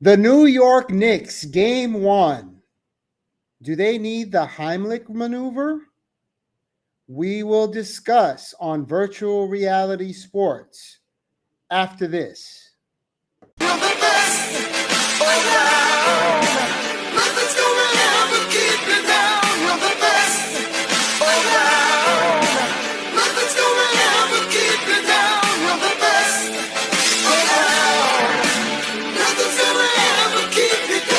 The New York Knicks, game one. Do they need the Heimlich maneuver? We will discuss on Virtual Reality Sports after this. You're the best around. Nothing's gonna ever keep you down. You're the best around. Nothing's gonna ever keep you down. You're the best around. Nothing's gonna ever keep you down. Nothing's gonna ever keep you down.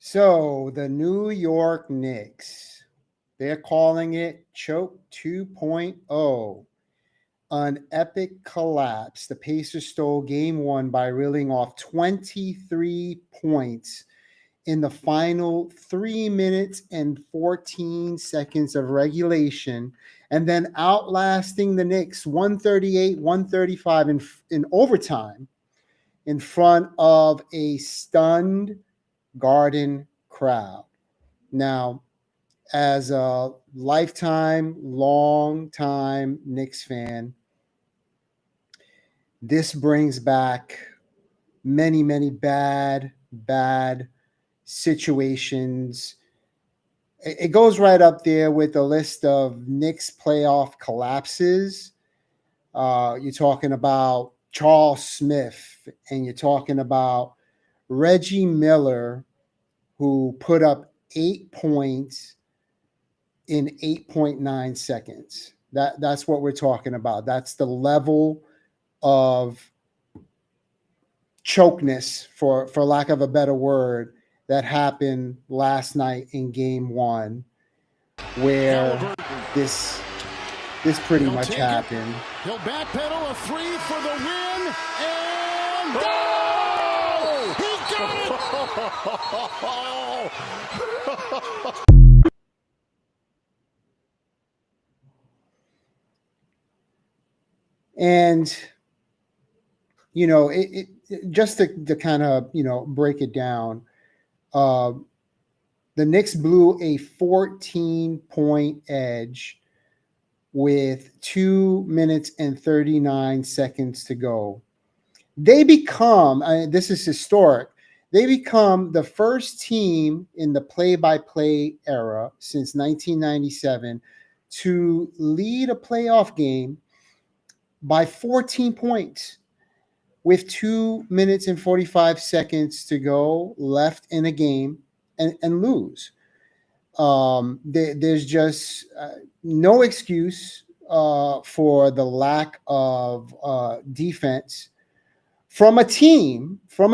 So, the New York Knicks, they're calling it Choke 2.0, an epic collapse. The Pacers stole game one by reeling off 23 points in the final 3 minutes and 14 seconds of regulation, and then outlasting the Knicks 138-135 in overtime in front of a stunned Garden crowd. Now, as a long-time Knicks fan, this brings back many bad situations. It goes right up there with the list of Knicks playoff collapses. You're talking about Charles Smith, and you're talking about Reggie Miller, who put up 8 points in 8.9 seconds. That's what we're talking about. That's the level of chokeness, for lack of a better word, that happened last night in game one, where this pretty much happened. He'll backpedal a three for the win, and he got it! And it just to kind of break it down, the Knicks blew a 14-point edge with 2 minutes and 39 seconds to go. They become, this is historic, they become the first team in the play-by-play era since 1997 to lead a playoff game by 14 points with 2 minutes and 45 seconds to go left in a game and lose. There's just no excuse for the lack of defense from a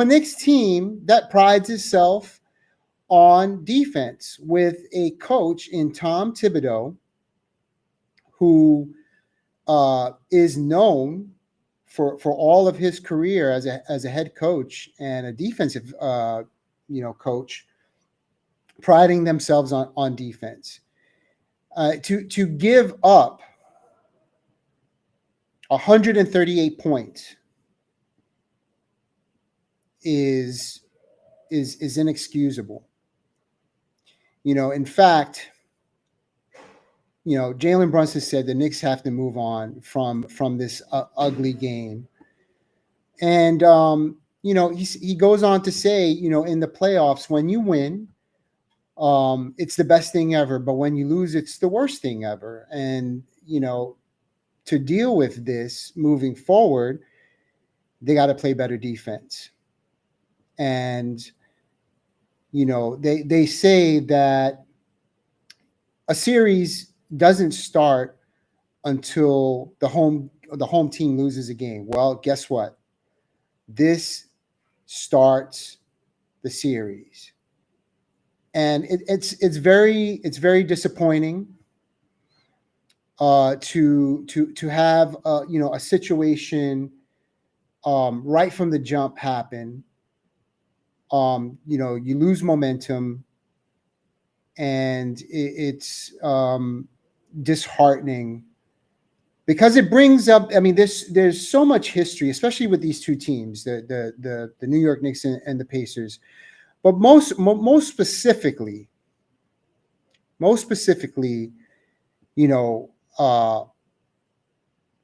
Knicks team that prides itself on defense, with a coach in Tom Thibodeau who is known for all of his career as a head coach and a defensive coach, priding themselves on defense. To give up 138 points is inexcusable. In fact, Jalen Brunson said the Knicks have to move on from this ugly game. And, he goes on to say, in the playoffs, when you win, it's the best thing ever. But when you lose, it's the worst thing ever. And, to deal with this moving forward, they got to play better defense. And, they say that a series doesn't start until the home team loses a game. Well, guess what? This starts the series, and it's very disappointing to have a situation right from the jump happen. You lose momentum, and it's disheartening because it brings up. I mean, there's so much history, especially with these two teams, the New York Knicks and the Pacers. But most specifically,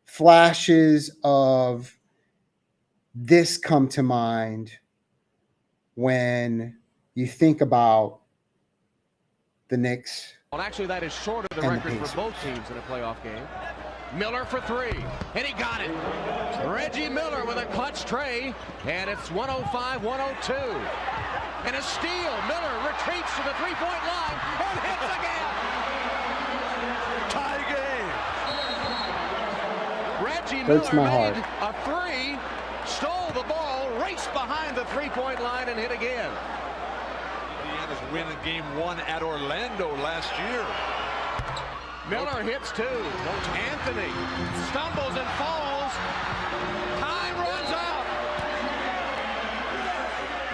flashes of this come to mind when you think about the Knicks. Well, actually, that is short of the record for both teams in a playoff game. Miller for three, and he got it. Reggie Miller with a clutch tray, and it's 105-102. And a steal. Miller retreats to the three-point line and hits again. Tie game. Reggie Miller made a three, stole the ball, raced behind the three-point line, and hit again. Indiana's win in game 1 at Orlando last year. Miller hits two. Anthony stumbles and falls. Time runs out.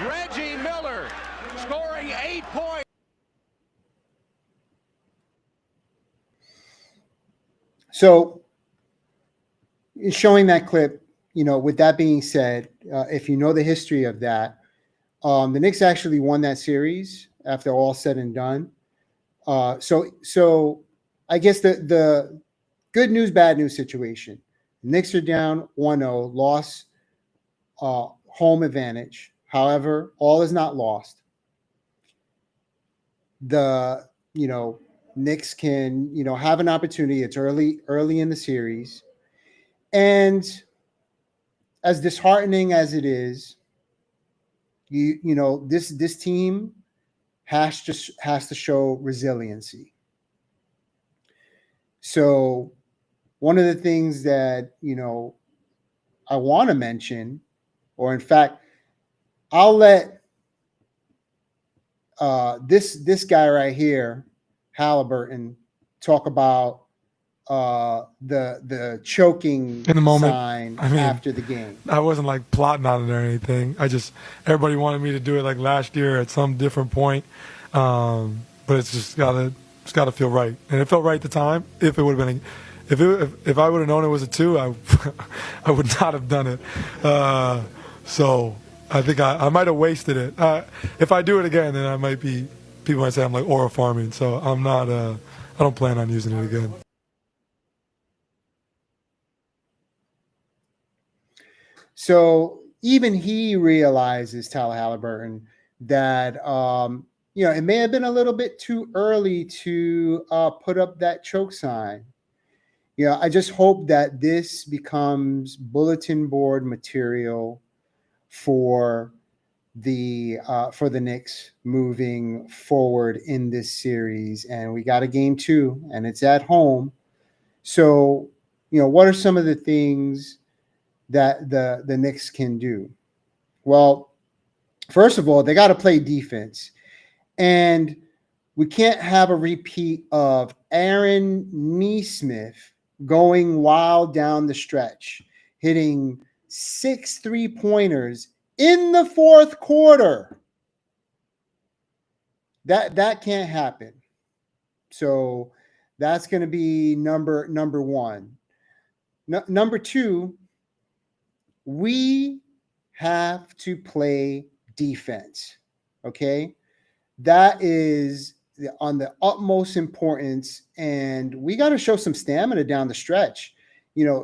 Reggie Miller scoring 8 points. So, showing that clip, with that being said, if you know the history of that, the Knicks actually won that series after all said and done. So I guess the good news, bad news situation. Knicks are down 1-0, lost home advantage. However, all is not lost. The Knicks can have an opportunity. It's early in the series, and as disheartening as it is, this team has to show resiliency. So one of the things that I want to mention, or in fact, I'll let this guy right here, Halliburton, talk about the choking in the moment sign after the game. I wasn't like plotting on it or anything. Everybody wanted me to do it like last year at some different point, but it's just gotta feel right, and it felt right at the time. If it would have been, if I would have known it was a 2, I would not have done it. So I think I might have wasted it. If I do it again, then people might say I'm like aura farming. So I'm not. I don't plan on using it again. So even he realizes, Tyler Halliburton, that it may have been a little bit too early to put up that choke sign. I just hope that this becomes bulletin board material for the Knicks moving forward in this series. And we got a game 2, and it's at home. So, what are some of the things that the Knicks can do? Well, first of all, they got to play defense. And we can't have a repeat of Aaron Nesmith going wild down the stretch, hitting 6 3-pointers in the fourth quarter. That can't happen. So that's going to be number 1. Number 2, we have to play defense. Okay? That is on the utmost importance, and we got to show some stamina down the stretch.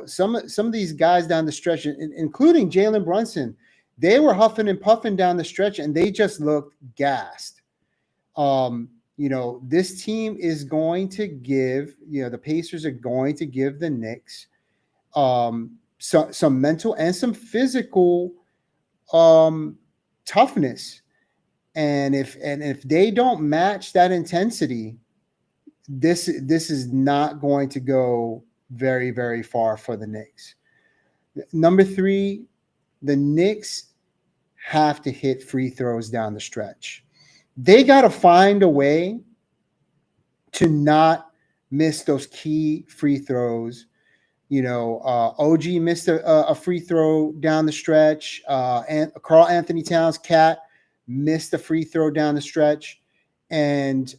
Some of these guys down the stretch, including Jalen Brunson, they were huffing and puffing down the stretch, and they just looked gassed. This team is going to give, the Pacers are going to give the Knicks some mental and some physical toughness. And if they don't match that intensity, this is not going to go very, very far for the Knicks. Number 3, the Knicks have to hit free throws down the stretch. They got to find a way to not miss those key free throws. OG missed a free throw down the stretch. And Karl Anthony Towns, Cat, missed a free throw down the stretch. And,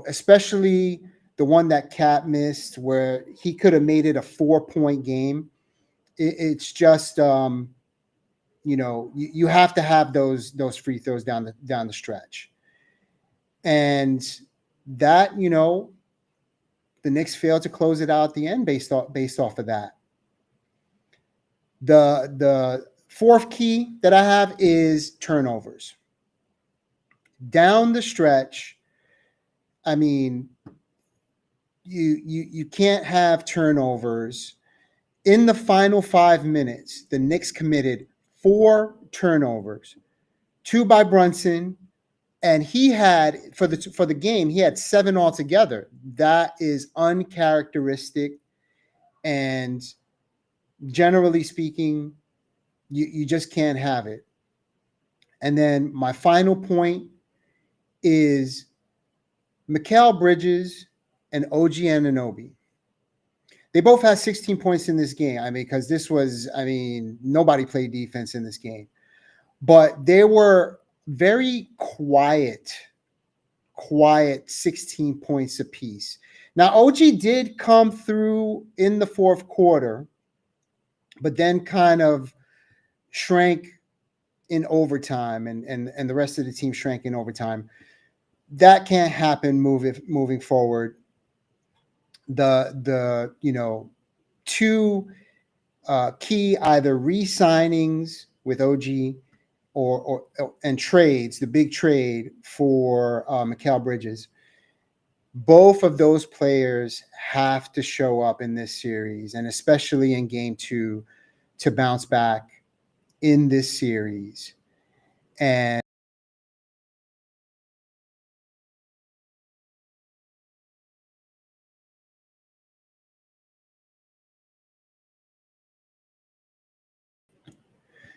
especially the one that Cat missed where he could have made it a 4-point game. It's just, you have to have those free throws down the stretch. And that, the Knicks failed to close it out at the end based off of that. The fourth key that I have is turnovers. Down the stretch, I mean, you can't have turnovers. In the final 5 minutes, the Knicks committed 4 turnovers, 2 by Brunson, and he had for the game, he had 7 altogether. That is uncharacteristic, and generally speaking, you just can't have it. And then my final point is Mikal Bridges and OG Anunoby. They both had 16 points in this game. Because this was, nobody played defense in this game. But they were very quiet 16 points apiece. Now, OG did come through in the fourth quarter, but then kind of shrank in overtime, and the rest of the team shrank in overtime. That can't happen moving forward. The 2 key either re-signings with OG or trades, the big trade for Mikal Bridges. Both of those players have to show up in this series, and especially in game 2, to bounce back in this series. And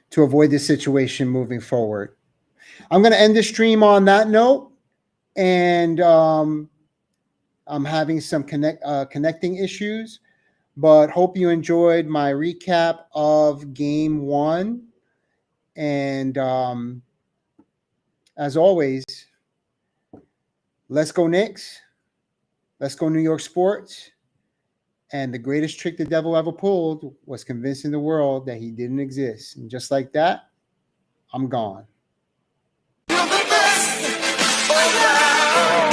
to avoid this situation moving forward. I'm going to end the stream on that note, and I'm having some connecting issues, but hope you enjoyed my recap of game 1. And as always, let's go Knicks. Let's go New York sports. And the greatest trick the devil ever pulled was convincing the world that he didn't exist. And just like that, I'm gone. You're the best around.